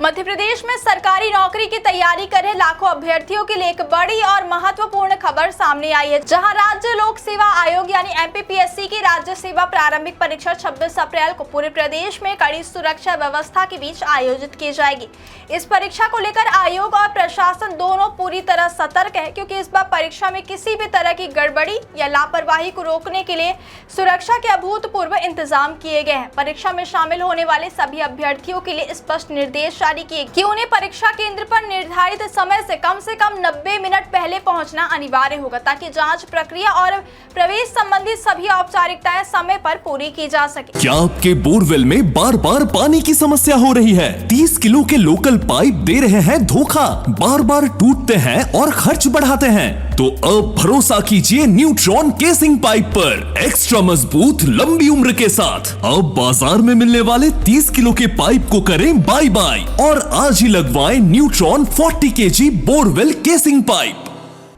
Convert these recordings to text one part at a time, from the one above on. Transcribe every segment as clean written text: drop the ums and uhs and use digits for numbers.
मध्य प्रदेश में सरकारी नौकरी की तैयारी कर रहे लाखों अभ्यर्थियों के लिए एक बड़ी और महत्वपूर्ण खबर सामने आई है, जहां राज्य लोक सेवा आयोग यानी एमपीपीएससी की राज्य सेवा प्रारंभिक परीक्षा 26 अप्रैल को पूरे प्रदेश में कड़ी सुरक्षा व्यवस्था के बीच आयोजित की जाएगी। इस परीक्षा को लेकर आयोग और प्रशासन दोनों पूरी तरह सतर्क है, क्योंकि इस बार परीक्षा में किसी भी तरह की गड़बड़ी या लापरवाही को रोकने के लिए सुरक्षा के अभूतपूर्व इंतजाम किए गए हैं। परीक्षा में शामिल होने वाले सभी अभ्यर्थियों के लिए स्पष्ट निर्देश जारी किए कि उन्हें परीक्षा केंद्र पर निर्धारित समय से कम 90 मिनट पहले पहुंचना अनिवार्य होगा, ताकि जांच प्रक्रिया और प्रवेश संबंधी सभी औपचारिकताएं समय पर पूरी की जा सके। क्या आपके बोरवेल में बार बार पानी की समस्या हो रही है? 30 किलो के लोकल पाइप दे रहे हैं धोखा, बार बार टूटते हैं और खर्च बढ़ाते हैं? तो अब भरोसा कीजिए न्यूट्रॉन केसिंग पाइप पर, एक्स्ट्रा मजबूत लंबी उम्र के साथ। अब बाजार में मिलने वाले 30 किलो के पाइप को करें बाय बाय और आज ही लगवाएं neutron 40 KG borewell casing pipe.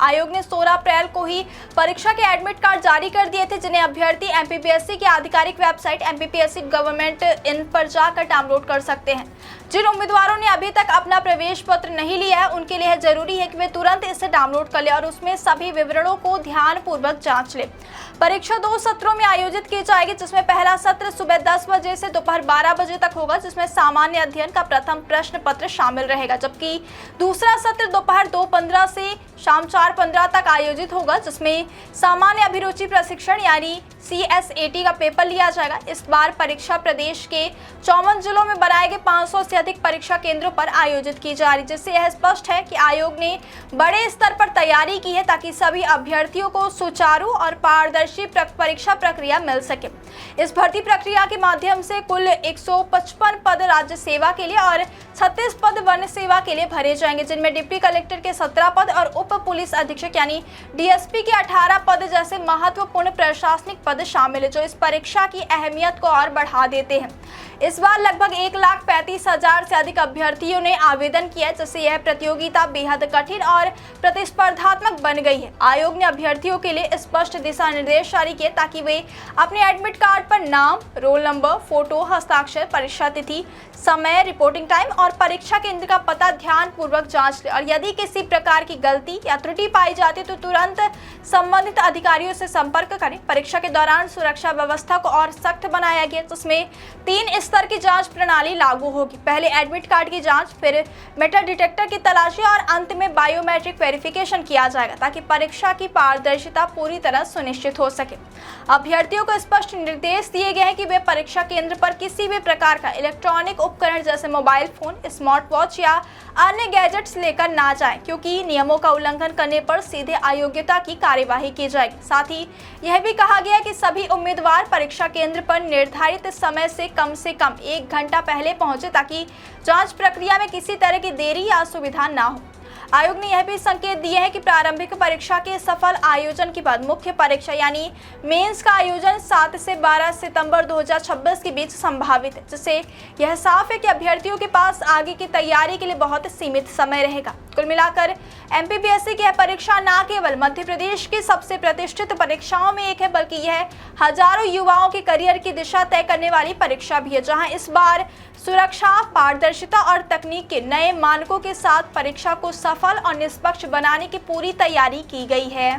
आयोग ने 16 अप्रैल को ही परीक्षा के एडमिट कार्ड जारी कर दिए थे, जिन्हें अभ्यर्थी एमपीपीएससी की आधिकारिक वेबसाइट MPPSC गवर्नमेंट इन पर जाकर डाउनलोड कर सकते हैं। जिन उम्मीदवारों ने अभी तक अपना प्रवेश पत्र नहीं लिया है, उनके लिए जरूरी है कि वे तुरंत इसे डाउनलोड कर ले और उसमें सभी विवरणों को ध्यानपूर्वक जांच ले। परीक्षा 2 सत्रों में आयोजित की जाएगी, जिसमें पहला सत्र सुबह 10 बजे से दोपहर 12 बजे तक होगा, जिसमें सामान्य अध्ययन का प्रथम प्रश्न पत्र शामिल रहेगा, जबकि दूसरा सत्र दोपहर 2:15 से शाम 4:15 तक आयोजित होगा, जिसमें सामान्य अभिरुचि प्रशिक्षण यानी CSAT का पेपर लिया जाएगा। इस बार परीक्षा प्रदेश के 54 जिलों में बनाए गए 500 से अधिक परीक्षा केंद्रों पर आयोजित की जा रही, जिससे यह स्पष्ट है कि आयोग ने बड़े स्तर पर तैयारी की है, ताकि सभी अभ्यर्थियों को सुचारू और पारदर्शी परीक्षा प्रक्रिया मिल सके। इस भर्ती प्रक्रिया के माध्यम से कुल 155 पद राज्य सेवा के लिए और 36 पद वन सेवा के लिए भरे जाएंगे, जिनमें डिप्टी कलेक्टर के 17 पद और उप पुलिस अधीक्षक यानी DSP के 18 पद जैसे महत्वपूर्ण प्रशासनिक पद शामिल है, जो इस परीक्षा की अहमियत को और बढ़ा देते हैं। इस बार लगभग 1,35,000 से अधिक अभ्यर्थियों ने आवेदन किया, जिससे यह प्रतियोगिता बेहद कठिन और प्रतिस्पर्धात्मक बन गई है। आयोग ने अभ्यर्थियों के लिए स्पष्ट दिशा निर्देश जारी किए, ताकि वे अपने एडमिट कार्ड पर नाम, रोल नंबर, फोटो, हस्ताक्षर, परीक्षा तिथि, समय, रिपोर्टिंग टाइम और परीक्षा केंद्र का पता ध्यानपूर्वक जांच ले और यदि किसी प्रकार की गलती या त्रुटि पाई जाती तो तुरंत संबंधित अधिकारियों से संपर्क करें। परीक्षा के दौरान सुरक्षा व्यवस्था को और सख्त बनाया गया, जिसमें 3 स्तर की जांच प्रणाली लागू होगी। पहले एडमिट कार्ड की जांच, फिर मेटल डिटेक्टर की तलाशी और अंत में बायोमेट्रिक वेरिफिकेशन किया जाएगा, ताकि परीक्षा की पारदर्शिता पूरी तरह सुनिश्चित हो सके। अभ्यर्थियों को स्पष्ट निर्देश दिए गए हैं कि वे परीक्षा केंद्र पर किसी भी प्रकार का इलेक्ट्रॉनिक उपकरण जैसे मोबाइल फोन, स्मार्ट वॉच या अन्य गैजेट्स लेकर ना जाएं, क्योंकि नियमों का उल्लंघन करने पर सीधे अयोग्यता की कार्यवाही की जाएगी। साथ ही यह भी कहा गया कि सभी उम्मीदवार परीक्षा केंद्र पर निर्धारित समय से कम 1 घंटा पहले पहुंचे, ताकि जांच प्रक्रिया में किसी तरह की देरी या असुविधा ना हो। आयोग ने यह भी संकेत दिए हैं कि प्रारंभिक परीक्षा के सफल आयोजन के बाद मुख्य परीक्षा यानी मेंस का आयोजन 7 से 12 सितंबर 2026 के बीच संभावित है, जिससे यह साफ है कि अभ्यर्थियों के पास आगे की तैयारी के लिए बहुत सीमित समय रहेगा। कुल मिलाकर MPPSC की यह परीक्षा न केवल मध्य प्रदेश की सबसे प्रतिष्ठित परीक्षाओं में एक है, बल्कि यह हजारों युवाओं के करियर की दिशा तय करने वाली परीक्षा भी है, जहां इस बार सुरक्षा, पारदर्शिता और तकनीक के नए मानकों के साथ परीक्षा को सफल और निष्पक्ष बनाने की पूरी तैयारी की गई है।